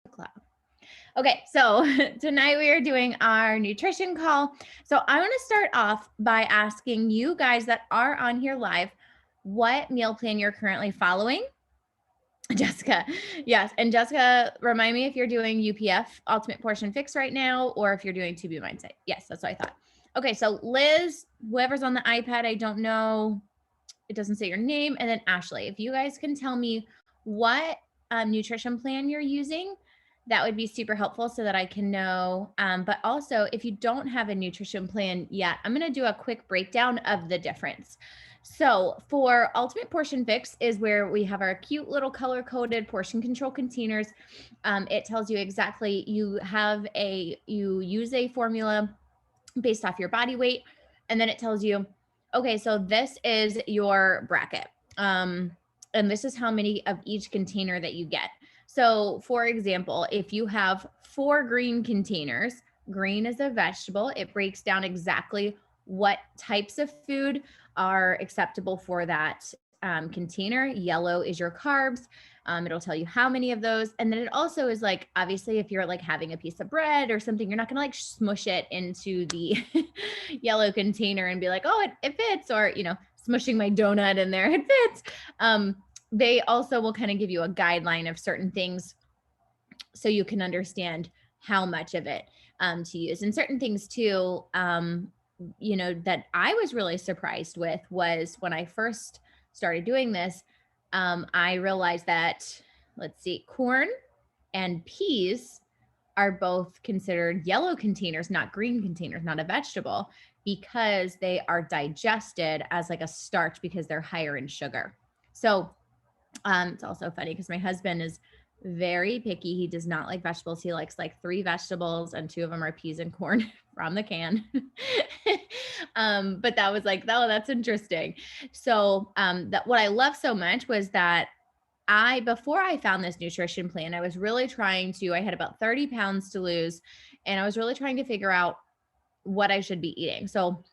Club. Okay, so tonight we are doing our nutrition call. So I want to start off by asking you guys that are on here live what meal plan you're currently following. Jessica, yes. And Jessica, remind me if you're doing UPF, Ultimate Portion Fix right now, or if you're doing 2B Mindset. Yes, that's what I thought. Okay, so Liz, whoever's on the iPad, I don't know. It doesn't say your name. And then Ashley, if you guys can tell me what nutrition plan you're using, that would be super helpful so that I can know. But also, if you don't have a nutrition plan yet, I'm going to do a quick breakdown of the difference. So for Ultimate Portion Fix is where we have our cute little color-coded portion control containers. It tells you exactly, you use a formula based off your body weight, and then it tells you, okay, so this is your bracket. And this is how many of each container that you get. So for example, if you have 4 green containers, green is a vegetable. It breaks down exactly what types of food are acceptable for that container. Yellow is your carbs. It'll tell you how many of those. And then it also is like, obviously, if you're like having a piece of bread or something, you're not going to like smush it into the yellow container and be like, oh, it fits, or, smushing my donut in there, it fits. They also will kind of give you a guideline of certain things so you can understand how much of it to use. And certain things too, that I was really surprised with was when I first started doing this, I realized that, corn and peas are both considered yellow containers, not green containers, not a vegetable, because they are digested as like a starch because they're higher in sugar. So it's also funny because my husband is very picky. He does not like vegetables. He likes like 3 vegetables and 2 of them are peas and corn from the can. But that was like, oh, that's interesting. So that what I love so much was that before I found this nutrition plan, I was really I had about 30 pounds to lose, and I was really trying to figure out what I should be eating. So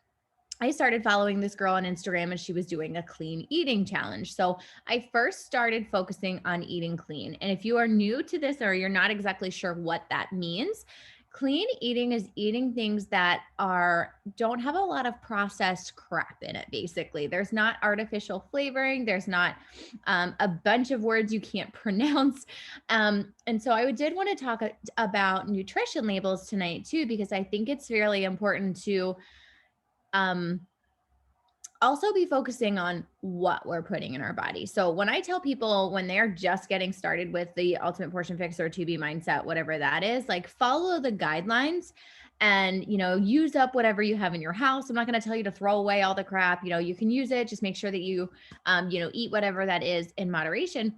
I started following this girl on Instagram, and she was doing a clean eating challenge. So I first started focusing on eating clean. And if you are new to this or you're not exactly sure what that means, clean eating is eating things that don't have a lot of processed crap in it. Basically, there's not artificial flavoring. There's not a bunch of words you can't pronounce. And so I did want to talk about nutrition labels tonight too, because I think it's really important to also be focusing on what we're putting in our body. So when I tell people when they're just getting started with the Ultimate Portion Fix or 2B Mindset, whatever that is, like follow the guidelines and, use up whatever you have in your house. I'm not going to tell you to throw away all the crap. You can use it. Just make sure that you, eat whatever that is in moderation.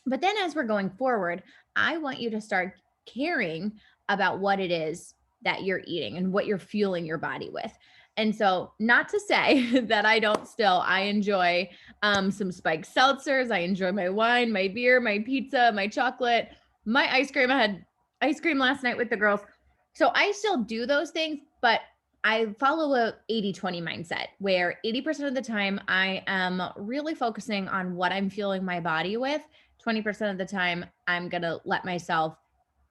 But then as we're going forward, I want you to start caring about what it is that you're eating and what you're fueling your body with. And so, not to say that I enjoy some spiked seltzers. I enjoy my wine, my beer, my pizza, my chocolate, my ice cream. I had ice cream last night with the girls. So I still do those things, but I follow a 80-20 mindset where 80% of the time I am really focusing on what I'm fueling my body with. 20% of the time I'm going to let myself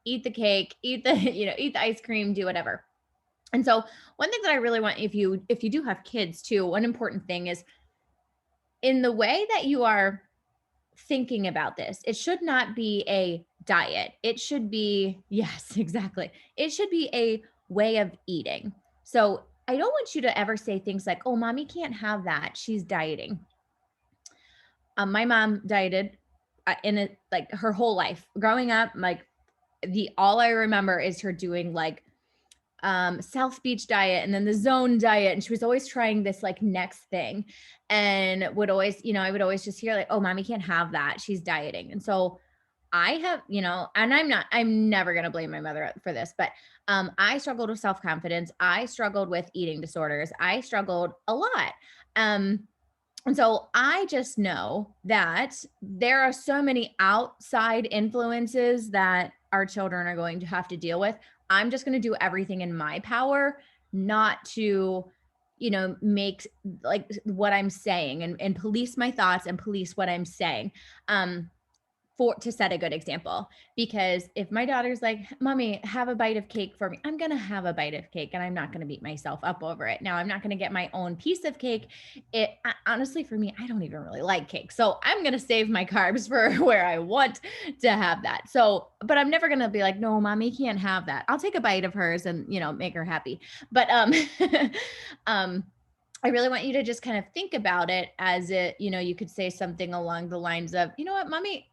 eat the cake, eat the ice cream, do whatever. And so one thing that I really want, if you do have kids too, one important thing is in the way that you are thinking about this, it should not be a diet. It should be, yes, exactly. It should be a way of eating. So I don't want you to ever say things like, oh, mommy can't have that, she's dieting. My mom dieted like her whole life growing up. Like all I remember is her doing like South Beach diet and then the zone diet. And she was always trying this like next thing and would always, I would always just hear like, oh, mommy can't have that, she's dieting. And so I have, and I'm never going to blame my mother for this, but I struggled with self-confidence. I struggled with eating disorders. I struggled a lot. And so I just know that there are so many outside influences that our children are going to have to deal with. I'm just going to do everything in my power not to, make like what I'm saying and police my thoughts and police what I'm saying. to set a good example. Because if my daughter's like, mommy, have a bite of cake for me, I'm going to have a bite of cake and I'm not going to beat myself up over it. Now I'm not going to get my own piece of cake. Honestly, for me, I don't even really like cake. So I'm going to save my carbs for where I want to have that. So, but I'm never going to be like, no, mommy can't have that. I'll take a bite of hers and, make her happy. But, I really want you to just kind of think about it as it, you could say something along the lines of, you know what, mommy,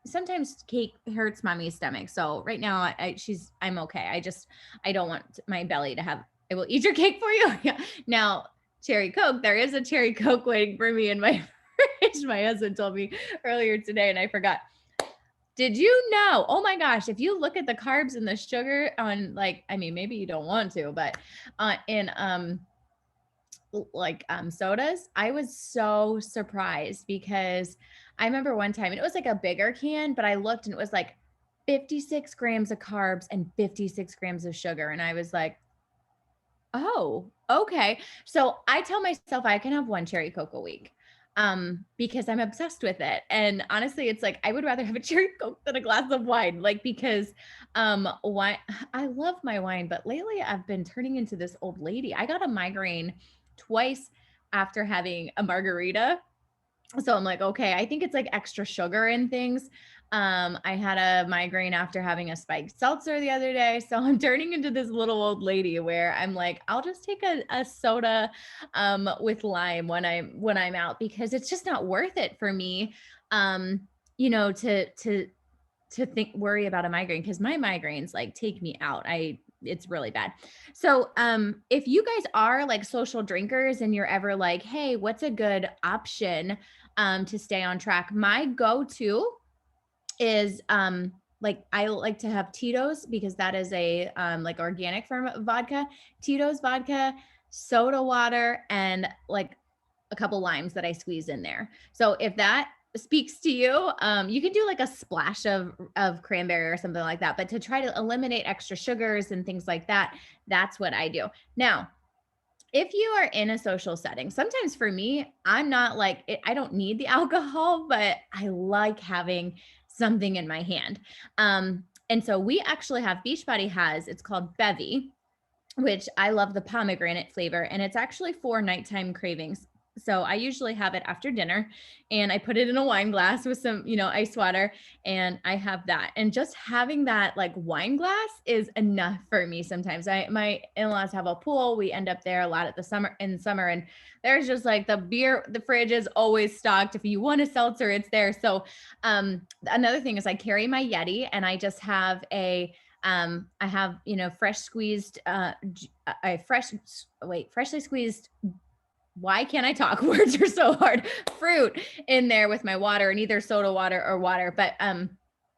sometimes cake hurts mommy's stomach. So right now I'm okay. I don't want my belly to have, I will eat your cake for you. Yeah. Now, cherry Coke, there is a cherry Coke waiting for me in my fridge. My husband told me earlier today and I forgot. Did you know? Oh my gosh, if you look at the carbs and the sugar on maybe you don't want to, but in sodas, I was so surprised because I remember one time, and it was like a bigger can, but I looked and it was like 56 grams of carbs and 56 grams of sugar. And I was like, oh, okay. So I tell myself I can have one cherry Coke a week because I'm obsessed with it. And honestly, it's like, I would rather have a cherry Coke than a glass of wine, because wine, I love my wine, but lately I've been turning into this old lady. I got a migraine twice after having a margarita. So I'm like, okay, I think it's like extra sugar in things. I had a migraine after having a spiked seltzer the other day. So I'm turning into this little old lady where I'm like, I'll just take a soda with lime when I'm out, because it's just not worth it for me. To worry about a migraine, because my migraines take me out. It's really bad. So if you guys are like social drinkers and you're ever like, hey, what's a good option to stay on track? My go-to is I like to have Tito's, because that is a organic form of vodka. Tito's vodka, soda water, and a couple limes that I squeeze in there. So if that speaks to you, you can do like a splash of cranberry or something like that. But to try to eliminate extra sugars and things like that, that's what I do. Now, if you are in a social setting, sometimes for me, I'm not like it, I don't need the alcohol, but I like having something in my hand. And so we actually have Beachbody it's called Bevy, which I love the pomegranate flavor, and it's actually for nighttime cravings. So I usually have it after dinner and I put it in a wine glass with some, ice water, and I have that. And just having that wine glass is enough for me sometimes. My in-laws have a pool. We end up there a lot in summer, and there's just the fridge is always stocked. If you want a seltzer, it's there. So another thing is I carry my Yeti, and I just have I have, freshly squeezed, why can't I talk? Words are so hard. Fruit in there with my water, and either soda water or water. But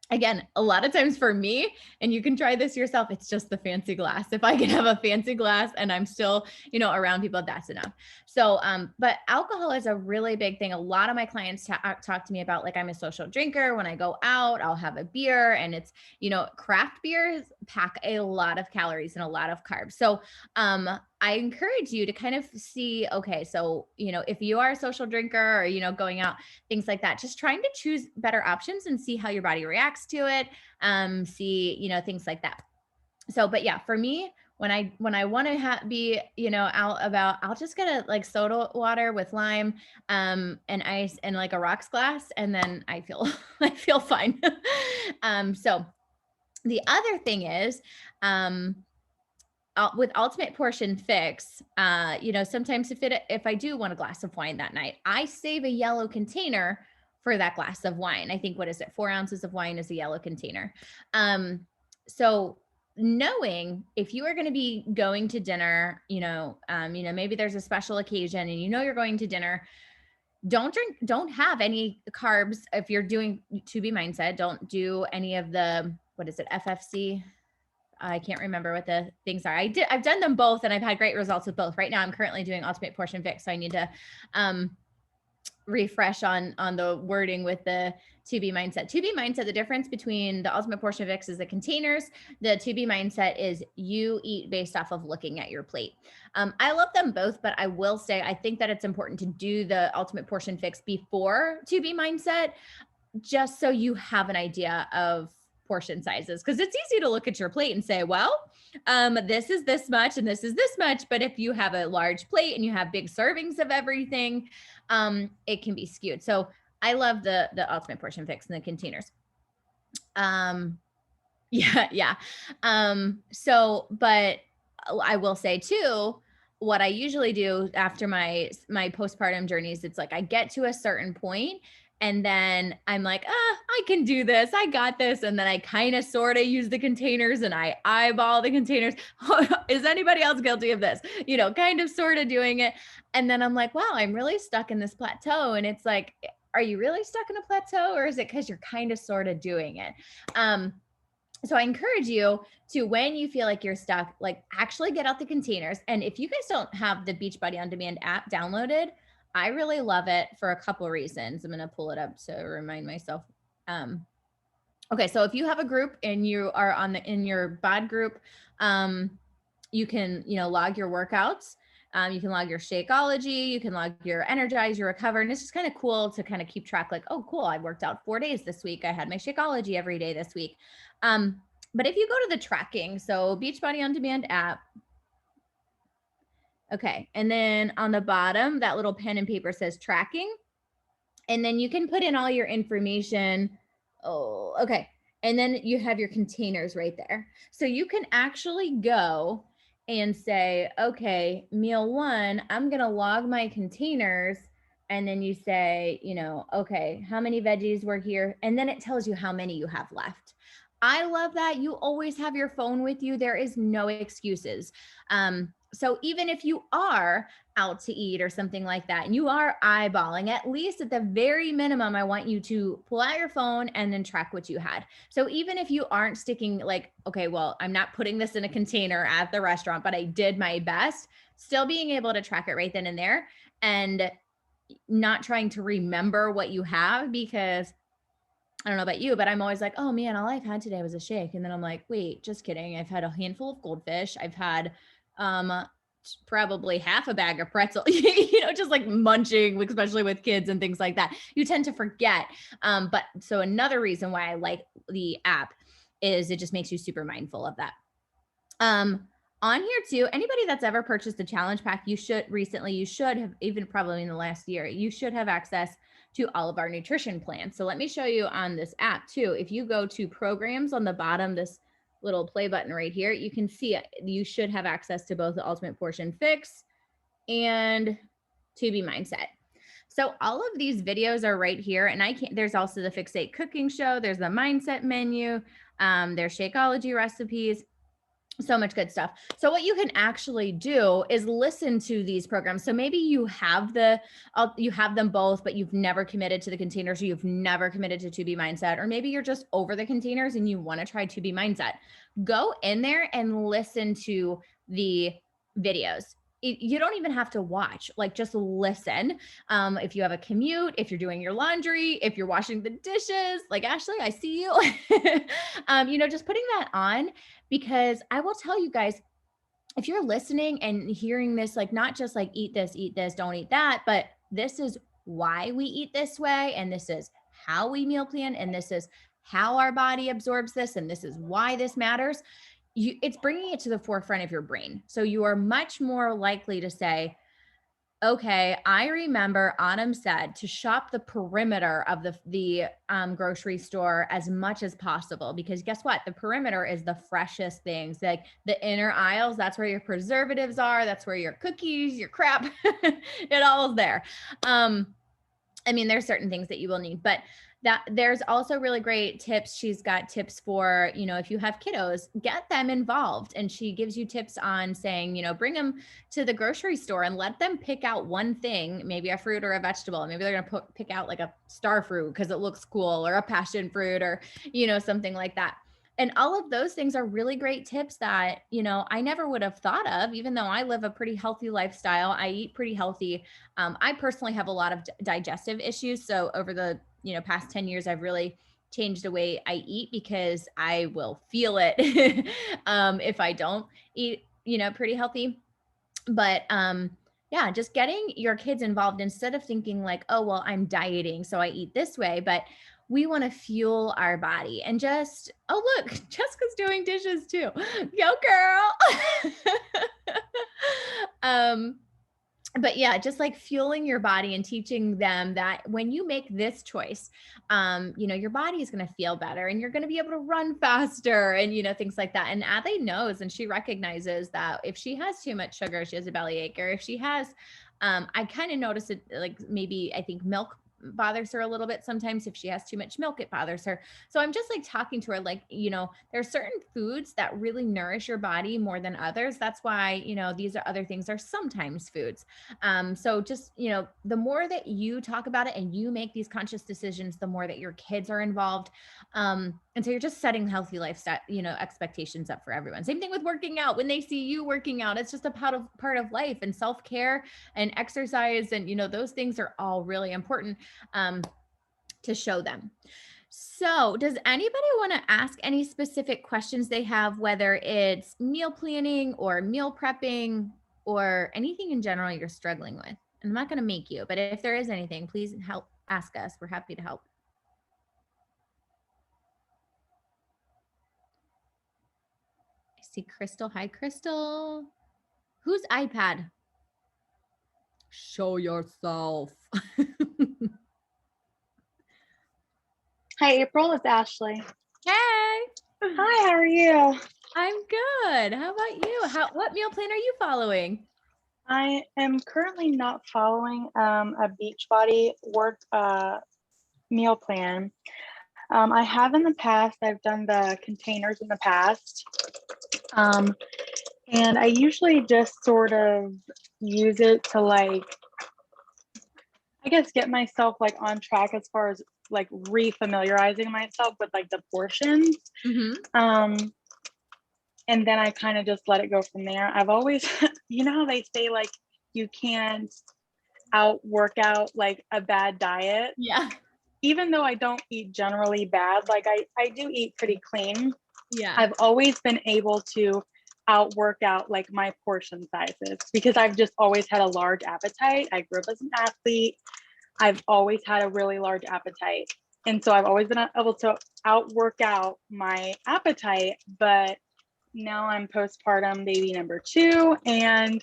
again, a lot of times for me, and you can try this yourself, it's just the fancy glass. If I can have a fancy glass and I'm still, around people, that's enough. So, but alcohol is a really big thing. A lot of my clients talk to me about I'm a social drinker. When I go out, I'll have a beer, and it's, craft beers pack a lot of calories and a lot of carbs. So, I encourage you to kind of see, okay, so, if you are a social drinker or, going out, things like that, just trying to choose better options and see how your body reacts to it. See, things like that. So, but yeah, for me, when I want to be, out about, I'll just get a soda water with lime, and ice and a rocks glass. And then I feel, I feel fine. So the other thing is, with Ultimate Portion Fix, sometimes if I do want a glass of wine that night, I save a yellow container for that glass of wine. I think, what is it? 4 ounces of wine is a yellow container. So knowing if you are going to be going to dinner, maybe there's a special occasion and you're going to dinner, don't have any carbs. If you're doing 2B mindset, don't do any of the, what is it? FFC. I can't remember what the things are. I've done them both and I've had great results with both. Right now I'm currently doing Ultimate Portion Fix. So I need to refresh on the wording with the 2B mindset. 2B mindset, the difference between the Ultimate Portion Fix is the containers. The 2B mindset is you eat based off of looking at your plate. I love them both, but I will say, I think that it's important to do the Ultimate Portion Fix before 2B mindset. just so you have an idea of portion sizes. Because it's easy to look at your plate and say, well, this is this much and this is this much. But if you have a large plate and you have big servings of everything, it can be skewed. So I love the Ultimate Portion Fix and the containers. Yeah, yeah. But I will say too, what I usually do after my postpartum journeys, it's like I get to a certain point and then I'm like, I can do this. I got this. And then I kind of sort of use the containers and I eyeball the containers. Is anybody else guilty of this? Kind of sort of doing it. And then I'm like, wow, I'm really stuck in this plateau. And it's like, are you really stuck in a plateau, or is it because you're kind of sort of doing it? So I encourage you to, when you feel like you're stuck, like actually get out the containers. And if you guys don't have the Beachbody On Demand app downloaded, I really love it for a couple of reasons. I'm going to pull it up to remind myself. Okay. So if you have a group and you are in your bod group, you can, log your workouts. You can log your Shakeology, you can log your Energize, your Recover. And it's just kind of cool to kind of keep track, like, oh, cool, I worked out 4 days this week. I had my Shakeology every day this week. But if you go to the tracking, so Beachbody On Demand app. Okay. And then on the bottom, that little pen and paper says tracking. And then you can put in all your information. Oh, okay. And then you have your containers right there. So you can actually go and say, okay, meal 1, I'm going to log my containers. And then you say, okay, how many veggies were here? And then it tells you how many you have left. I love that. You always have your phone with you. There is no excuses. So even if you are out to eat or something like that, and you are eyeballing, at least at the very minimum, I want you to pull out your phone and then track what you had. So even if you aren't sticking like, okay, well, I'm not putting this in a container at the restaurant, but I did my best, still being able to track it right then and there, and not trying to remember what you have, because I don't know about you, but I'm always like, oh man, all I've had today was a shake. And then I'm like, wait, just kidding. I've had a handful of goldfish. I've had probably half a bag of pretzel, just like munching, especially with kids and things like that. You tend to forget. But so another reason why I like the app is it just makes you super mindful of that. On here too, anybody that's ever purchased a challenge pack, you should have, even probably in the last year, you should have access to all of our nutrition plans. So let me show you on this app too. If you go to programs on the bottom, this little play button right here, you can see it. You should have access to both the Ultimate Portion Fix and To Be Mindset. So all of these videos are right here. And there's also the Fixate cooking show. There's the mindset menu. There's Shakeology recipes. So much good stuff. So what you can actually do is listen to these programs. So maybe you have them both, but you've never committed to the containers, or you've never committed to Be Mindset, or maybe you're just over the containers and you want to try To Be Mindset. Go in there and listen to the videos. You don't even have to watch, like just listen. If you have a commute, if you're doing your laundry, if you're washing the dishes, like Ashley, I see you, just putting that on, because I will tell you guys, if you're listening and hearing this, like not just like eat this, don't eat that, but this is why we eat this way. And this is how we meal plan. And this is how our body absorbs this. And this is why this matters. It's bringing it to the forefront of your brain. So you are much more likely to say, okay, I remember Autumn said to shop the perimeter of the grocery store as much as possible, because guess what? The perimeter is the freshest things. Like the inner aisles, that's where your preservatives are. That's where your cookies, your crap, it all is there. There's certain things that you will need, but there's also really great tips. She's got tips for, if you have kiddos, get them involved. And she gives you tips on saying, bring them to the grocery store and let them pick out one thing, maybe a fruit or a vegetable. Maybe they're going to pick out like a star fruit because it looks cool, or a passion fruit, or, something like that. And all of those things are really great tips that, I never would have thought of, even though I live a pretty healthy lifestyle. I eat pretty healthy. I personally have a lot of digestive issues. So over the, past 10 years, I've really changed the way I eat, because I will feel it if I don't eat, pretty healthy. But yeah, just getting your kids involved, instead of thinking like, oh, well, I'm dieting, so I eat this way. But we want to fuel our body and just, oh, look, Jessica's doing dishes too. Go girl. But yeah, just like fueling your body and teaching them that when you make this choice, your body is going to feel better and you're going to be able to run faster and, things like that. And Adley knows, and she recognizes that if she has too much sugar, she has a bellyache, or if she has, I kind of notice it, like maybe I think milk bothers her a little bit sometimes. If she has too much milk, it bothers her. So I'm just like talking to her, like, there are certain foods that really nourish your body more than others. That's why, these are other things are sometimes foods. So just, the more that you talk about it and you make these conscious decisions, the more that your kids are involved. And so you're just setting healthy lifestyle, expectations up for everyone. Same thing with working out. When they see you working out, it's just a part of life, and self-care and exercise. And, those things are all really important to show them. So does anybody want to ask any specific questions they have, whether it's meal planning or meal prepping or anything in general you're struggling with? And I'm not going to make you, but if there is anything, please help ask us. We're happy to help. I see Crystal. Hi, Crystal. Whose iPad? Show yourself. Hi, April. It's Ashley. Hey. Hi, how are you? I'm good. How about you? What meal plan are you following? I am currently not following a Beachbody work meal plan. I have in the past. I've done the containers in the past. And I usually just sort of use it to, like, I guess, get myself like on track as far as like refamiliarizing myself with like the portions. Mm-hmm. And then I kind of just let it go from there. I've always, you know how they say like you can't work out like a bad diet? Yeah. Even though I don't eat generally bad, like I do eat pretty clean. Yeah. I've always been able to work out like my portion sizes because I've just always had a large appetite. I grew up as an athlete. I've always had a really large appetite. And so I've always been able to work out my appetite, but now I'm postpartum baby number 2, and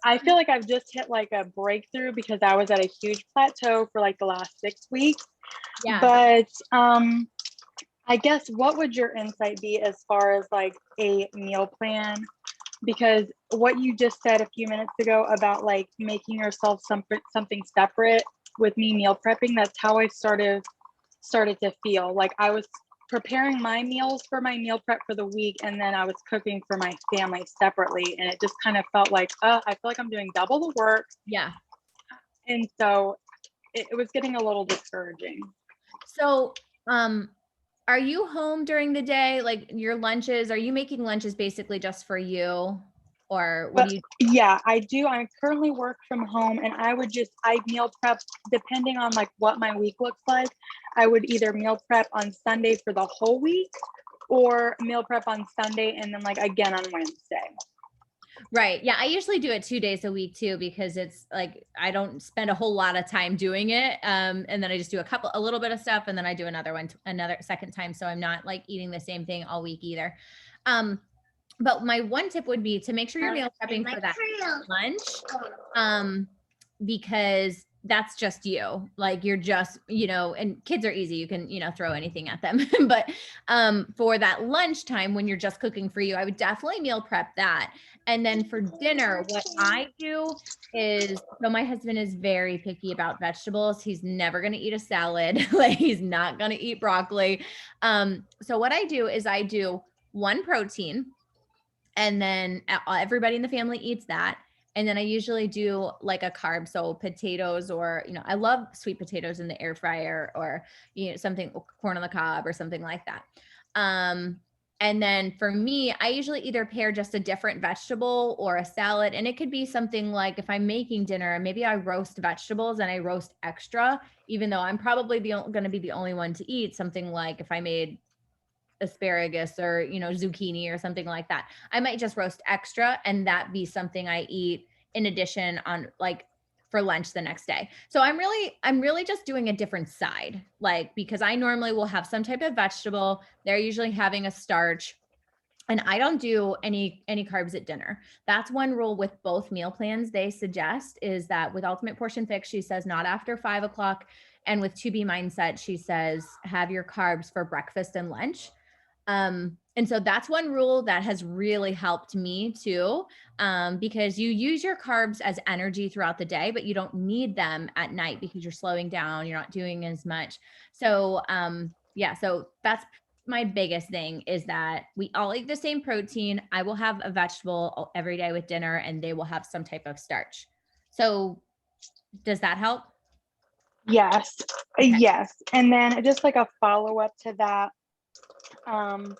I feel like I've just hit like a breakthrough because I was at a huge plateau for like the last 6 weeks. Yeah. But I guess what would your insight be as far as like a meal plan? Because what you just said a few minutes ago about like making yourself something separate with me meal prepping, that's how I started to feel. Like I was preparing my meals for my meal prep for the week, and then I was cooking for my family separately, and it just kind of felt like, I feel like I'm doing double the work. Yeah. And so it was getting a little discouraging. So, are you home during the day? Like your lunches, are you making lunches basically just for you? Or what do you? Yeah, I do. I currently work from home, and I meal prep depending on like what my week looks like. I would either meal prep on Sunday for the whole week or meal prep on Sunday and then like again on Wednesday. Right. Yeah. I usually do it 2 days a week too, because it's like, I don't spend a whole lot of time doing it. And then I just do a little bit of stuff. And then I do another second time. So I'm not like eating the same thing all week either. But my one tip would be to make sure you're meal prepping for that lunch. Because that's just you. Like you're just, and kids are easy. You can, throw anything at them. But for that lunchtime when you're just cooking for you, I would definitely meal prep that. And then for dinner, what I do is, so my husband is very picky about vegetables. He's never going to eat a salad. Like he's not going to eat broccoli. So what I do is I do one protein, and then everybody in the family eats that. And then I usually do like a carb. So potatoes, or, I love sweet potatoes in the air fryer, or, something, corn on the cob or something like that. And then for me, I usually either pair just a different vegetable or a salad. And it could be something like, if I'm making dinner, maybe I roast vegetables and I roast extra, even though I'm probably going to be the only one to eat. Something like if I made asparagus or, zucchini or something like that, I might just roast extra, and that be something I eat in addition on like for lunch the next day. So I'm really just doing a different side, like, because I normally will have some type of vegetable. They're usually having a starch, and I don't do any carbs at dinner. That's one rule with both meal plans they suggest, is that with Ultimate Portion Fix, she says not after 5 o'clock. And with To Be Mindset, she says have your carbs for breakfast and lunch. And so that's one rule that has really helped me too, because you use your carbs as energy throughout the day, but you don't need them at night because you're slowing down, you're not doing as much. So, yeah, so that's my biggest thing, is that we all eat the same protein. I will have a vegetable every day with dinner, and they will have some type of starch. So, does that help? Yes. Okay. Yes. And then just like a follow-up to that, um,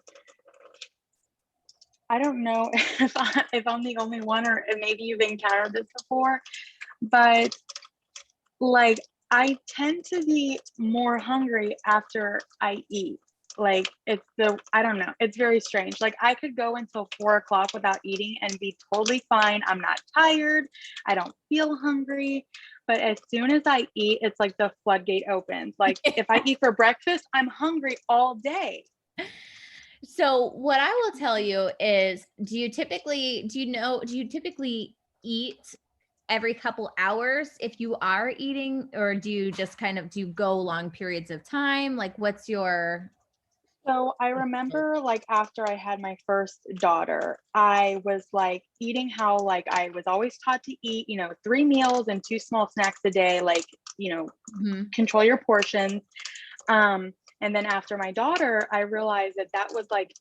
I don't know if I'm the only one, or if maybe you've encountered this before, but like I tend to be more hungry after I eat. Like I don't know, it's very strange. Like I could go until 4 o'clock without eating and be totally fine. I'm not tired. I don't feel hungry. But as soon as I eat, it's like the floodgate opens. Like if I eat for breakfast, I'm hungry all day. So what I will tell you is, do you typically eat every couple hours if you are eating, or do you just do you go long periods of time? Like, what's your So I remember like after I had my first daughter, I was like eating how like I was always taught to eat, 3 meals and 2 small snacks a day, like, Mhm. control your portions. And then after my daughter, I realized that that was like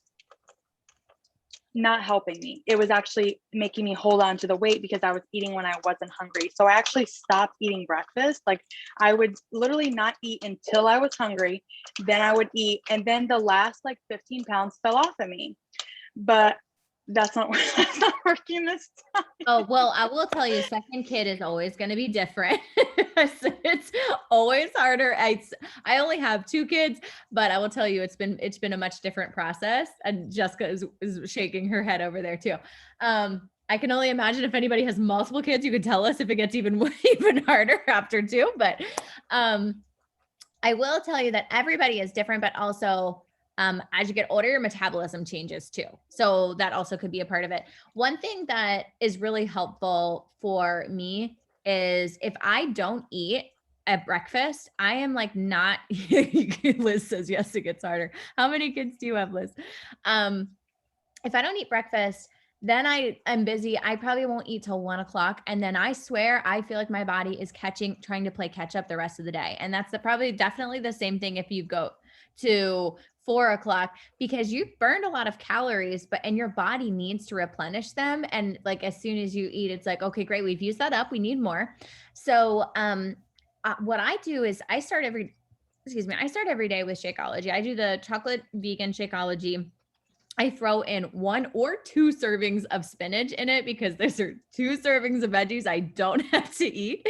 not helping me. It was actually making me hold on to the weight because I was eating when I wasn't hungry. So I actually stopped eating breakfast. Like I would literally not eat until I was hungry. Then I would eat. And then the last like 15 pounds fell off of me. But that's not, that's not working this time. Oh, well, I will tell you, second kid is always going to be different. So it's always harder. I only have 2 kids, but I will tell you, it's been a much different process. And Jessica is shaking her head over there too. I can only imagine if anybody has multiple kids, you could tell us if it gets even even harder after 2. But I will tell you that everybody is different, but also as you get older, your metabolism changes too. So that also could be a part of it. One thing that is really helpful for me is if I don't eat at breakfast, I am like not, Liz says, yes, it gets harder. How many kids do you have, Liz? If I don't eat breakfast, then I'm busy. I probably won't eat till 1 o'clock. And then I swear, I feel like my body is trying to play catch up the rest of the day. And that's probably definitely the same thing if you go to 4 o'clock, because you've burned a lot of calories, and your body needs to replenish them. And like, as soon as you eat, it's like, okay, great. We've used that up. We need more. So, what I do is I start every day with Shakeology. I do the chocolate vegan Shakeology. I throw in 1 or 2 servings of spinach in it because those are 2 servings of veggies I don't have to eat.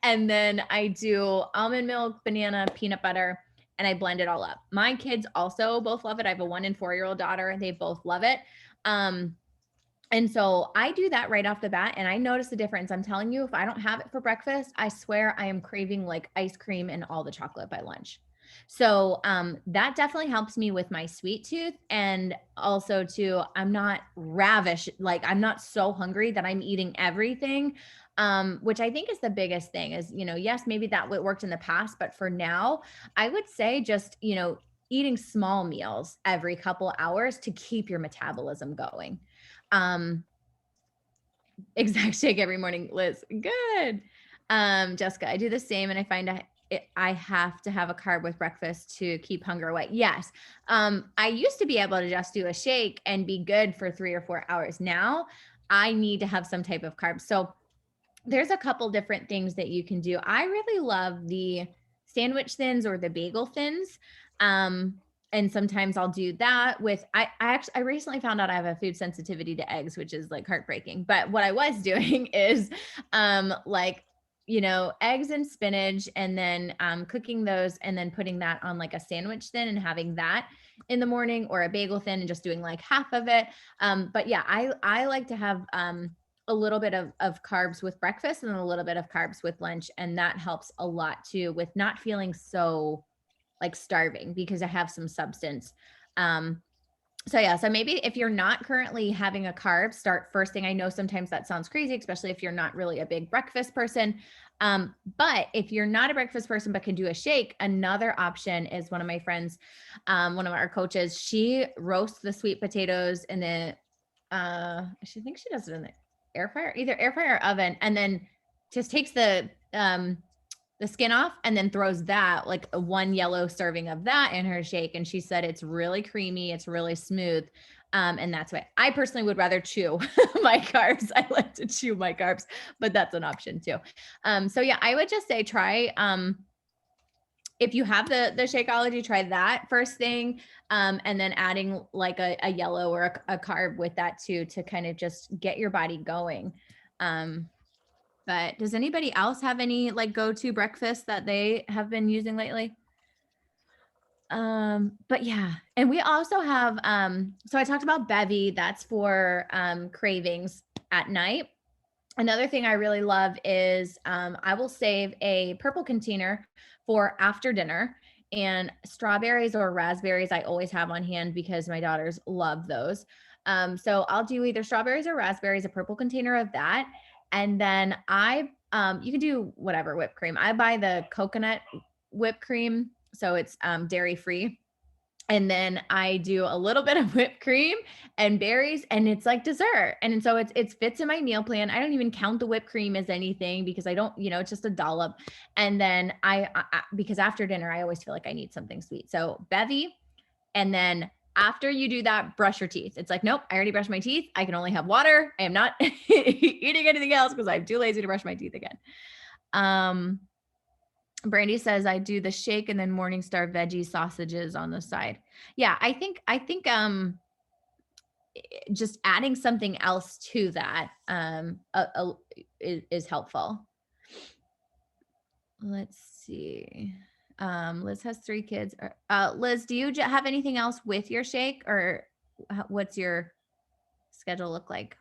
And then I do almond milk, banana, peanut butter, and I blend it all up. My kids also both love it. I have a 1 and 4-year-old daughter. They both love it. And so I do that right off the bat, and I notice the difference. I'm telling you, if I don't have it for breakfast, I swear I am craving like ice cream and all the chocolate by lunch. So that definitely helps me with my sweet tooth. And also too, I'm not ravish. Like I'm not so hungry that I'm eating everything. Which I think is the biggest thing is, yes, maybe that worked in the past, but for now, I would say just, eating small meals every couple hours to keep your metabolism going. Um, exact shake every morning, Liz. Good. Jessica, I do the same, and I find I have to have a carb with breakfast to keep hunger away. Yes. I used to be able to just do a shake and be good for 3 or 4 hours. Now I need to have some type of carb. So there's a couple different things that you can do. I really love the sandwich thins or the bagel thins. And sometimes I'll do that with, I recently found out I have a food sensitivity to eggs, which is like heartbreaking. But what I was doing is like, eggs and spinach, and then cooking those and then putting that on like a sandwich thin and having that in the morning, or a bagel thin and just doing like half of it. But yeah, I like to have a little bit of carbs with breakfast and a little bit of carbs with lunch. And that helps a lot too with not feeling so like starving because I have some substance. So yeah, so maybe if you're not currently having a carb, start first thing. I know sometimes that sounds crazy, especially if you're not really a big breakfast person. But if you're not a breakfast person but can do a shake, another option is one of my friends, one of our coaches, she roasts the sweet potatoes in the she thinks she does it in the air fryer, either air fryer or oven, and then just takes the skin off and then throws that like one yellow serving of that in her shake. And she said it's really creamy, it's really smooth. And that's why I personally would rather chew my carbs. I like to chew my carbs, but that's an option too. So yeah, I would just say try if you have the Shakeology, try that first thing. And then adding like a yellow or a carb with that too, to kind of just get your body going. But does anybody else have any like go-to breakfast that they have been using lately? But yeah, and we also have so I talked about Bevy, that's for cravings at night. Another thing I really love is I will save a purple container for after dinner, and strawberries or raspberries I always have on hand because my daughters love those. So I'll do either strawberries or raspberries, a purple container of that. And then you can do whatever whipped cream. I buy the coconut whipped cream, so it's dairy free. And then I do a little bit of whipped cream and berries, and it's like dessert. And so it fits in my meal plan. I don't even count the whipped cream as anything because I don't, it's just a dollop. And then because after dinner, I always feel like I need something sweet. So Bevy, and then after you do that, brush your teeth. It's like, nope, I already brushed my teeth. I can only have water. I am not eating anything else because I'm too lazy to brush my teeth again. Brandy says I do the shake and then Morningstar veggie sausages on the side. Yeah, I think just adding something else to that is helpful. Let's see. Liz has 3 kids. Liz, do you have anything else with your shake, or what's your schedule look like?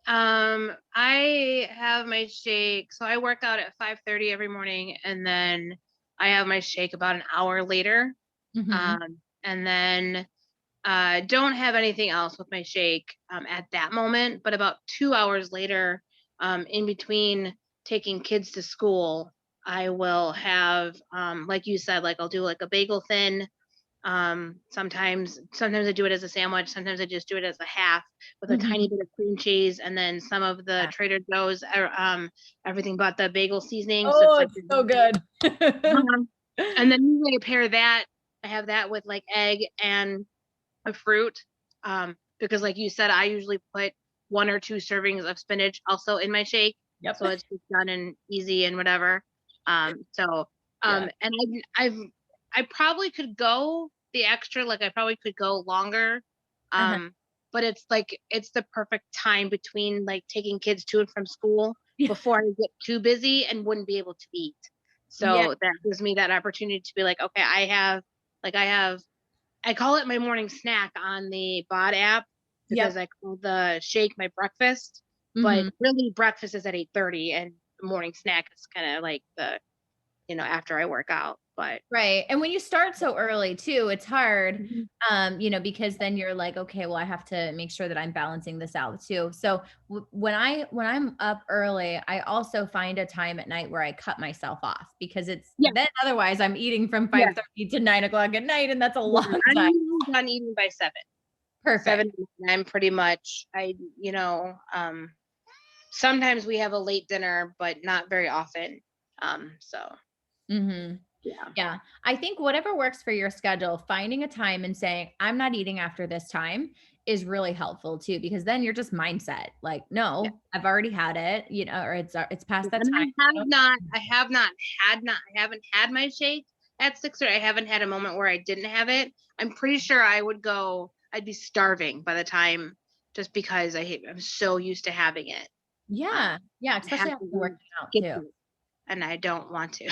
I have my shake. So I work out at 5:30 every morning, and then I have my shake about an hour later. And then don't have anything else with my shake at that moment. But about 2 hours later, in between taking kids to school, I will have, like you said, like I'll do like a bagel thin. Sometimes I do it as a sandwich. Sometimes I just do it as a half with a tiny bit of cream cheese, and then some of the Trader Joe's are everything but the bagel seasoning. Oh, So it's so good. And then usually I pair that. I have that with like egg and a fruit. Because like you said, I usually put 1 or 2 servings of spinach also in my shake. Yep. So it's just done and easy and whatever. And I probably could go the extra, like I probably could go longer. But it's like, it's the perfect time between like taking kids to and from school before I get too busy and wouldn't be able to eat. So that gives me that opportunity to be like, okay, I call it my morning snack on the BOD app because I call the shake my breakfast, but really breakfast is at 8:30 and the morning snack is kind of like the, after I work out. But right. And when you start so early too, it's hard, because then you're like, okay, well, I have to make sure that I'm balancing this out too. So when I'm up early, I also find a time at night where I cut myself off because then otherwise I'm eating from 5:30 to 9:00 at night. And that's a long time. I'm done eating by 7. Perfect. 7, I'm pretty much, sometimes we have a late dinner, but not very often. Yeah. I think whatever works for your schedule, finding a time and saying, I'm not eating after this time is really helpful too, because then you're just mindset like, no, I've already had it, or it's past that time. I haven't had my shake at 6, or I haven't had a moment where I didn't have it. I'm pretty sure I'd be starving by the time, just because I'm so used to having it. Yeah. Especially after working out too. And I don't want to.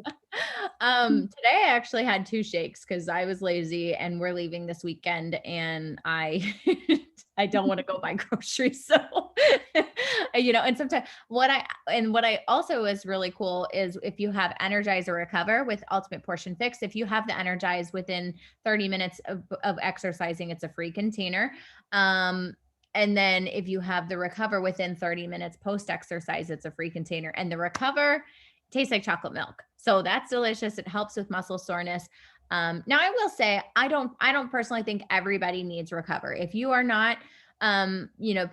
Today I actually had 2 shakes because I was lazy and we're leaving this weekend and I I don't want to go buy groceries. So and sometimes what I also is really cool is if you have Energize or Recover with Ultimate Portion Fix, if you have the Energize within 30 minutes of exercising, it's a free container. And then if you have the Recover within 30 minutes post exercise, it's a free container. And the Recover tastes like chocolate milk. So that's delicious. It helps with muscle soreness. Now I will say, I don't personally think everybody needs Recover. If you are not,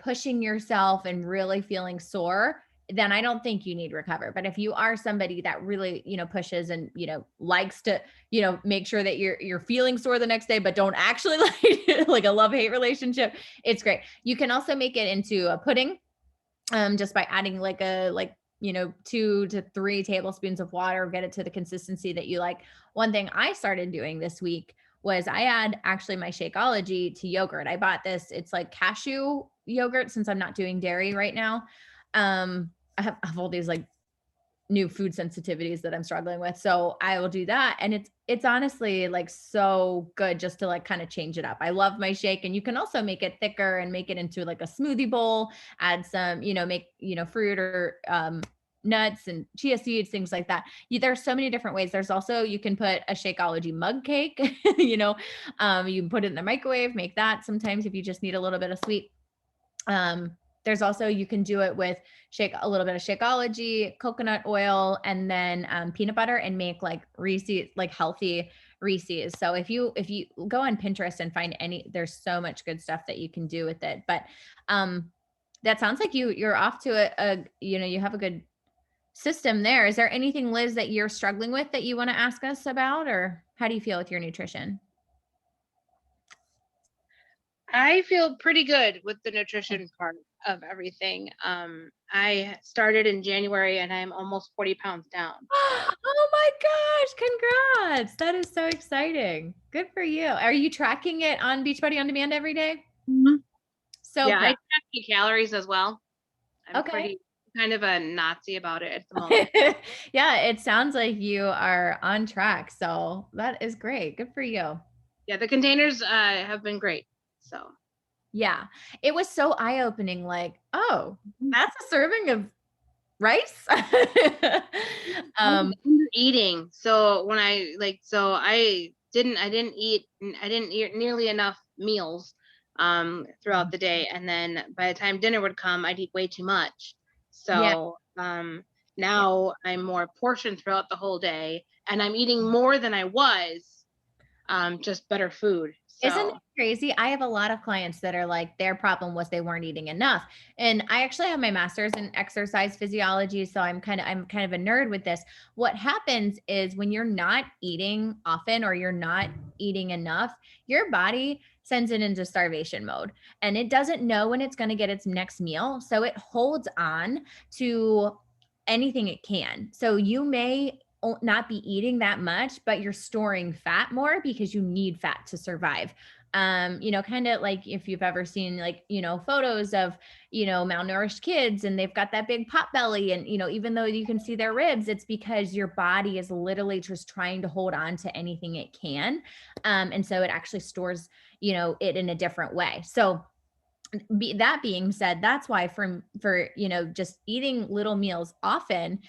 pushing yourself and really feeling sore, then I don't think you need Recover. But if you are somebody that really, pushes and, likes to, make sure that you're feeling sore the next day, but don't actually like a love-hate relationship, it's great. You can also make it into a pudding, just by adding 2 to 3 tablespoons of water, get it to the consistency that you like. One thing I started doing this week was I add actually my Shakeology to yogurt. I bought this, it's like cashew yogurt since I'm not doing dairy right now. I have all these like new food sensitivities that I'm struggling with. So I will do that. And it's honestly like so good just to like kind of change it up. I love my shake, and you can also make it thicker and make it into like a smoothie bowl, add some, make, fruit or nuts and chia seeds, things like that. There's so many different ways. There's also, you can put a Shakeology mug cake, you can put it in the microwave, make that sometimes if you just need a little bit of sweet. There's also, you can do it with a little bit of Shakeology, coconut oil, and then peanut butter, and make like Reese's, like healthy Reese's. So if you go on Pinterest and find there's so much good stuff that you can do with it. But that sounds like you're off to you have a good system there. Is there anything, Liz, that you're struggling with that you want to ask us about, or how do you feel with your nutrition? I feel pretty good with the nutrition part of everything. I started in January and I'm almost 40 pounds down. Oh my gosh, congrats. That is so exciting. Good for you. Are you tracking it on Beachbody On Demand every day? Mm-hmm. So yeah, proud. I track the calories as well. I'm Okay. pretty kind of a Nazi about it at the moment. Yeah, it sounds like you are on track. So that is great. Good for you. Yeah, the containers have been great. So yeah, it was so eye-opening. Like, oh, that's a serving of rice. Eating. So when I didn't eat nearly enough meals throughout the day, and then by the time dinner would come, I'd eat way too much. So now I'm more portioned throughout the whole day, and I'm eating more than I was, just better food. So. Isn't it crazy? I have a lot of clients that are like, their problem was they weren't eating enough. And I actually have my master's in exercise physiology. So I'm kind of a nerd with this. What happens is when you're not eating often or you're not eating enough, your body sends it into starvation mode, and it doesn't know when it's going to get its next meal. So it holds on to anything it can. So you may not be eating that much, but you're storing fat more because you need fat to survive. Kind of like if you've ever seen photos of, malnourished kids and they've got that big pot belly, and, even though you can see their ribs, it's because your body is literally just trying to hold on to anything it can. And so it actually stores, it in a different way. So that being said, that's why for just eating little meals often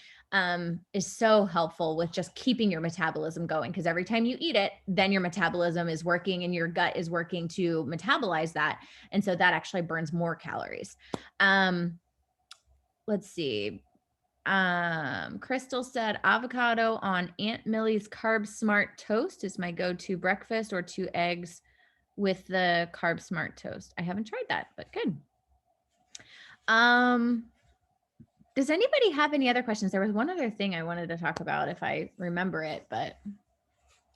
is so helpful with just keeping your metabolism going, because every time you eat it, then your metabolism is working and your gut is working to metabolize that, and so that actually burns more calories. Let's see. Crystal said avocado on Aunt Millie's Carb Smart toast is my go-to breakfast, or 2 eggs with the Carb Smart toast. I haven't tried that, but good. Does anybody have any other questions? There was one other thing I wanted to talk about if I remember it, but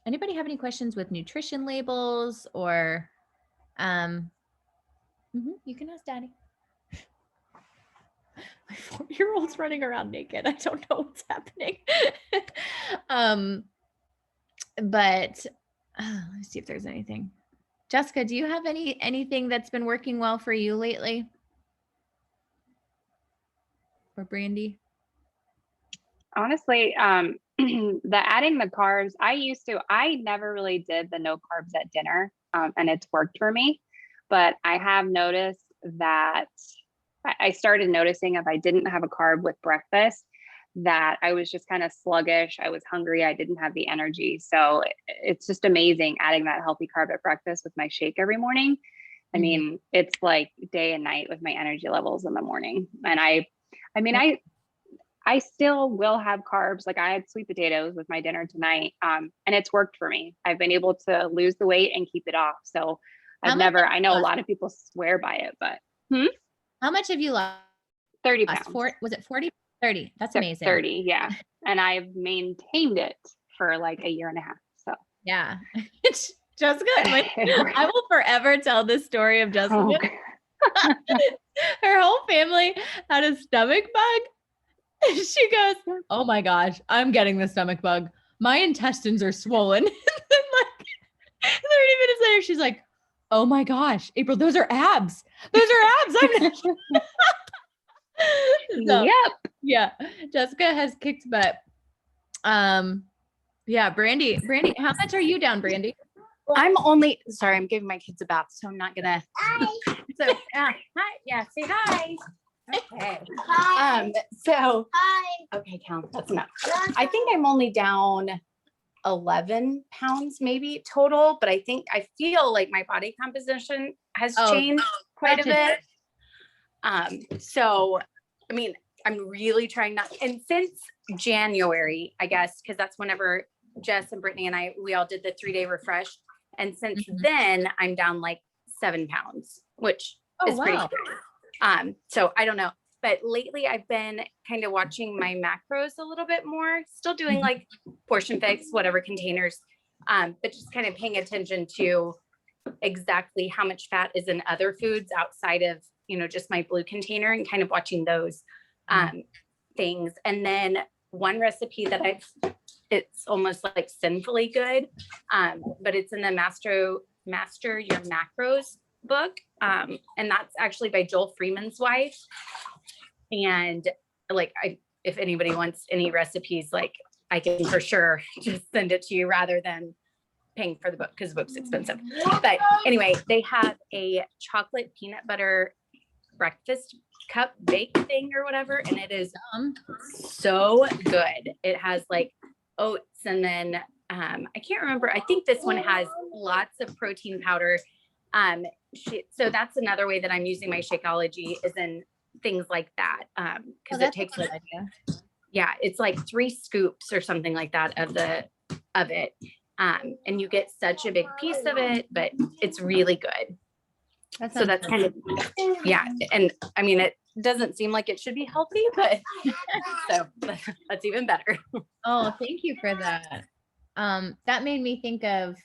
anybody have any questions with nutrition labels or you can ask Daddy. My 4-year-old's running around naked. I don't know what's happening. But let's see if there's anything. Jessica, do you have anything that's been working well for you lately? Or Brandy? Honestly, the adding the carbs, I never really did the no carbs at dinner, and it's worked for me. But I have noticed that I started noticing if I didn't have a carb with breakfast, that I was just kind of sluggish. I was hungry. I didn't have the energy. So it's just amazing adding that healthy carb at breakfast with my shake every morning. I mean, it's like day and night with my energy levels in the morning. And I still will have carbs. Like I had sweet potatoes with my dinner tonight. And it's worked for me. I've been able to lose the weight and keep it off. So I know a lot of people swear by it, but how much have you lost? 30 pounds. Was it 40? 30. That's amazing. 30. Yeah. And I've maintained it for like a year and a half. So yeah. Jessica, I will forever tell this story of Jessica. Oh. Her whole family had a stomach bug. She goes, oh my gosh, I'm getting the stomach bug. My intestines are swollen. And then like 30 minutes later, she's like, oh my gosh, April, those are abs. Those are abs. I'm not so, yep. Yeah. Jessica has kicked butt. Yeah. Brandy, how much are you down, Brandy? I'm giving my kids a bath, so I'm not gonna. Hi. So hi. Yeah, say hi. Okay. Hi. Hi. Okay, count. That's enough. I think I'm only down 11 pounds maybe total, but I feel like my body composition has changed quite a bit. So I mean, I'm really trying not, and since January, I guess, because that's whenever Jess and Brittany and we all did the 3-day refresh. And since then I'm down like 7 pounds, which is pretty good. So I don't know, but lately I've been kind of watching my macros a little bit more, still doing like portion fix, whatever containers, but just kind of paying attention to exactly how much fat is in other foods outside of, just my blue container, and kind of watching those things. And then one recipe that it's almost like sinfully good, but it's in the Master Your Macros book. And that's actually by Joel Freeman's wife. And like, if anybody wants any recipes, like I can for sure just send it to you rather than paying for the book, because the book's expensive. But anyway, they have a chocolate peanut butter breakfast cup bake thing or whatever, and it is so good. It has like oats, and then I can't remember, I think this one has lots of protein powder. So that's another way that I'm using my Shakeology, is in things like that, because it takes like, it's like 3 scoops or something like that of it, and you get such a big piece of it, but it's really good. So that's kind of, and I mean, it doesn't seem like it should be healthy, but so that's even better. Oh, thank you for that. That made me think of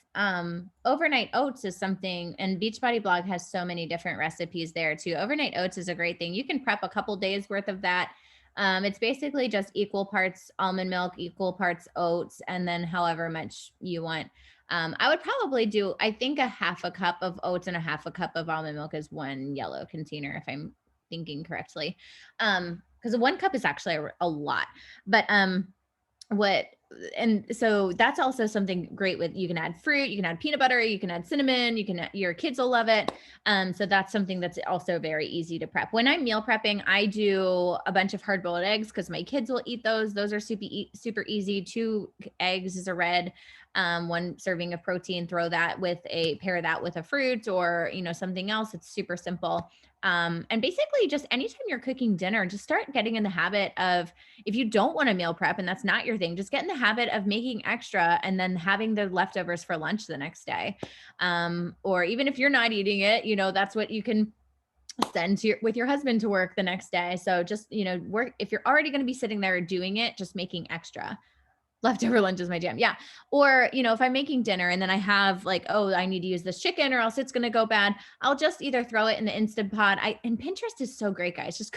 overnight oats is something, and Beachbody blog has so many different recipes there too. Overnight oats is a great thing. You can prep a couple days worth of that. It's basically just equal parts almond milk, equal parts oats, and then however much you want. I would probably do, I think a half a cup of oats and a half a cup of almond milk is one yellow container, if I'm thinking correctly. Because 1 cup is actually a lot, but and so that's also something great with, you can add fruit, you can add peanut butter, you can add cinnamon, your kids will love it. So that's something that's also very easy to prep. When I'm meal prepping, I do a bunch of hard-boiled eggs because my kids will eat those. Those are super easy. 2 eggs is a red, 1 serving of protein, pair that with a fruit or, something else. It's super simple. And basically just anytime you're cooking dinner, just start getting in the habit of, if you don't want to meal prep and that's not your thing, just get in the habit of making extra and then having the leftovers for lunch the next day. Or even if you're not eating it, that's what you can send with your husband to work the next day. So just, work, if you're already going to be sitting there doing it, just making extra. Leftover lunch is my jam. Yeah. Or, if I'm making dinner and then I have like, I need to use this chicken or else it's going to go bad, I'll just either throw it in the Instant Pot. And Pinterest is so great, guys.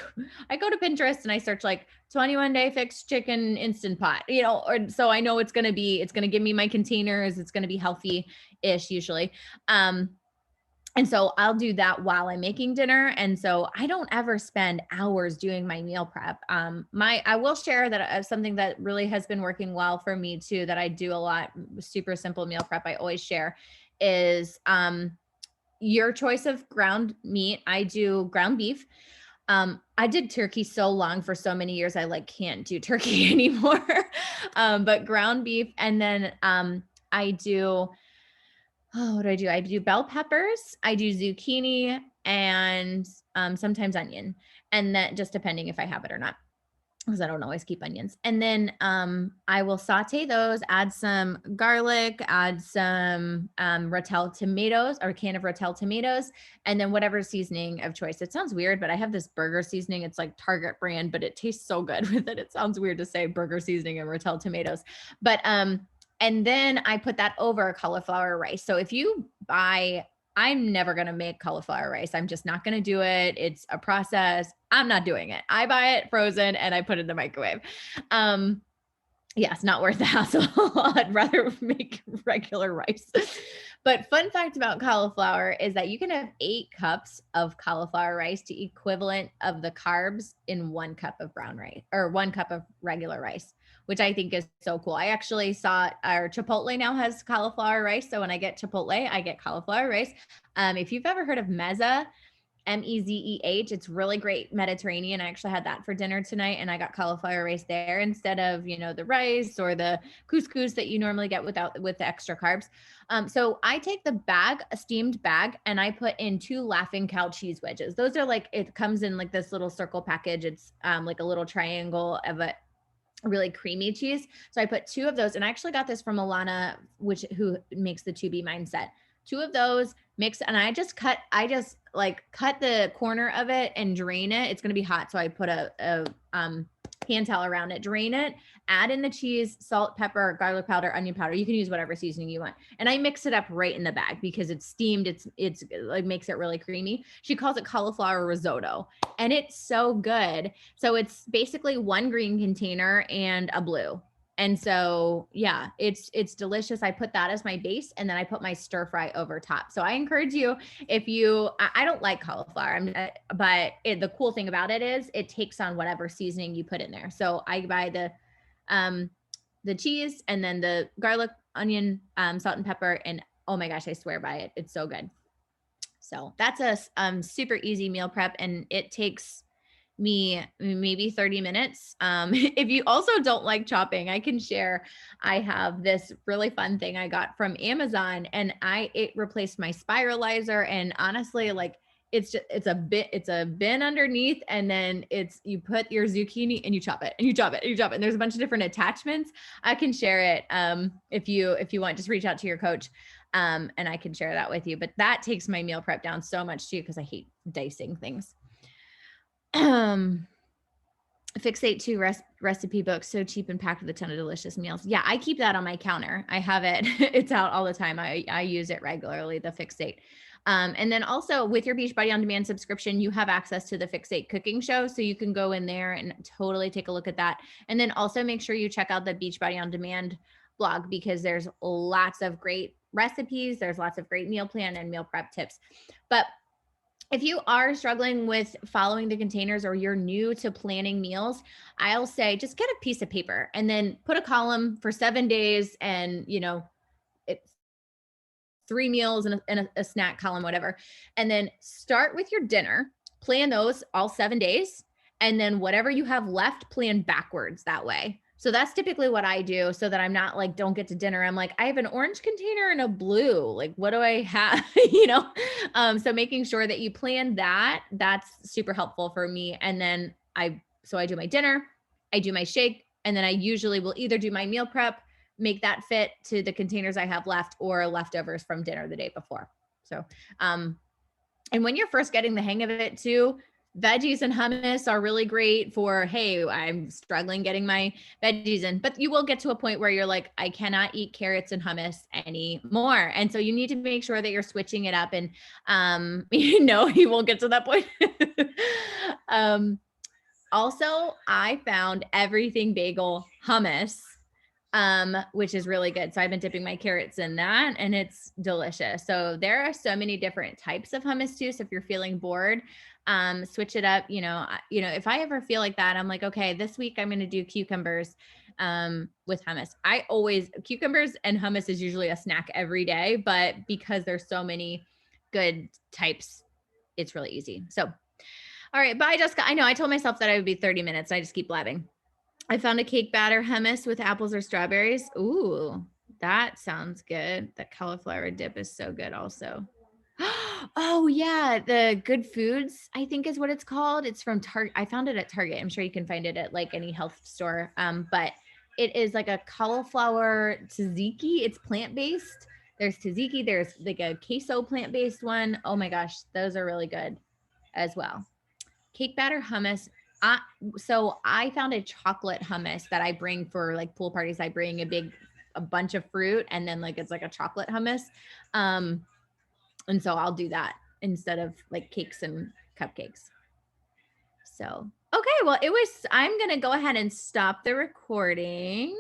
I go to Pinterest and I search like 21-day fixed chicken Instant Pot, or so I know it's going to give me my containers. It's going to be healthy-ish usually. And so I'll do that while I'm making dinner. And so I don't ever spend hours doing my meal prep. I will share that something that really has been working well for me too, that I do a lot, super simple meal prep I always share is your choice of ground meat. I do ground beef. I did turkey so long for so many years, I like can't do turkey anymore. But ground beef. And then I do, what do? I do bell peppers, I do zucchini, and sometimes onion. And then just depending if I have it or not, because I don't always keep onions. And then I will saute those, add some garlic, add some Rotel tomatoes or a can of Rotel tomatoes, and then whatever seasoning of choice. It sounds weird, but I have this burger seasoning. It's like Target brand, but it tastes so good with it. It sounds weird to say burger seasoning and Rotel tomatoes. But and then I put that over cauliflower rice. So if you buy, I'm never going to make cauliflower rice. I'm just not going to do it. It's a process. I'm not doing it. I buy it frozen and I put it in the microwave. Yeah, it's not worth the hassle. I'd rather make regular rice. But fun fact about cauliflower is that you can have 8 cups of cauliflower rice to equivalent of the carbs in 1 cup of brown rice or 1 cup of regular rice, which I think is so cool. I actually saw our Chipotle now has cauliflower rice. So when I get Chipotle, I get cauliflower rice. If you've ever heard of Mezeh, Mezeh, it's really great Mediterranean. I actually had that for dinner tonight and I got cauliflower rice there instead of, the rice or the couscous that you normally get with the extra carbs. So I take the bag, a steamed bag, and I put in 2 Laughing Cow cheese wedges. Those are like, it comes in like this little circle package. It's like a little triangle of a really creamy cheese. So I put 2 of those, and I actually got this from Alana, who makes the 2B Mindset. 2 of those mix, and I just cut the corner of it and drain it. It's going to be hot. So I put a hand towel around it, drain it, add in the cheese, salt, pepper, garlic powder, onion powder. You can use whatever seasoning you want. And I mix it up right in the bag because it's steamed. It's like makes it really creamy. She calls it cauliflower risotto and it's so good. So it's basically 1 green container and a blue. And so, yeah, it's delicious. I put that as my base and then I put my stir fry over top. So I encourage you, I don't like cauliflower, but the cool thing about it is it takes on whatever seasoning you put in there. So I buy the cheese and then the garlic, onion, salt and pepper. And oh my gosh, I swear by it. It's so good. So that's a super easy meal prep and it takes me maybe 30 minutes. If you also don't like chopping, I can share, I have this really fun thing I got from Amazon and it replaced my spiralizer. And honestly, like it's a bin underneath. And then you put your zucchini and you chop it and you chop it and you chop it. And there's a bunch of different attachments. I can share it. If you want, just reach out to your coach. And I can share that with you, but that takes my meal prep down so much too, because I hate dicing things. Fixate 2 recipe book, so cheap and packed with a ton of delicious meals. Yeah, I keep that on my counter. I have it. It's out all the time. I use it regularly, the Fixate. And then also with your Beachbody On Demand subscription, you have access to the Fixate cooking show. So you can go in there and totally take a look at that. And then also make sure you check out the Beachbody On Demand blog because there's lots of great recipes. There's lots of great meal plan and meal prep tips. But if you are struggling with following the containers or you're new to planning meals, I'll say just get a piece of paper and then put a column for 7 days and, it's 3 meals and a snack column, whatever. And then start with your dinner, plan those all 7 days. And then whatever you have left, plan backwards that way. So that's typically what I do so that I'm not like, don't get to dinner. I'm like, I have an orange container and a blue, like, what do I have? So making sure that you plan that's super helpful for me. And then I do my dinner, I do my shake, and then I usually will either do my meal prep, make that fit to the containers I have left or leftovers from dinner the day before. So, and when you're first getting the hang of it too, veggies and hummus are really great for, hey, I'm struggling getting my veggies in, but you will get to a point where you're like, I cannot eat carrots and hummus anymore. And so you need to make sure that you're switching it up and, you won't get to that point. Also, I found everything bagel hummus which is really good. So I've been dipping my carrots in that and it's delicious. So there are so many different types of hummus too. So if you're feeling bored, switch it up. If I ever feel like that, I'm like, okay, this week I'm going to do cucumbers with hummus. Cucumbers and hummus is usually a snack every day, but because there's so many good types, it's really easy. So, all right. Bye, Jessica. I know I told myself that I would be 30 minutes. I just keep blabbing. I found a cake batter hummus with apples or strawberries. Ooh, that sounds good. The cauliflower dip is so good also. Oh yeah, the Good Foods, I think is what it's called. It's from Target. I found it at Target. I'm sure you can find it at like any health store. But it is like a cauliflower tzatziki. It's plant-based. There's tzatziki. There's like a queso plant-based one. Oh my gosh, those are really good as well. Cake batter hummus. So I found a chocolate hummus that I bring for like pool parties. I bring a bunch of fruit and then like it's like a chocolate hummus. And so I'll do that instead of like cakes and cupcakes. So, okay, well, I'm going to go ahead and stop the recording.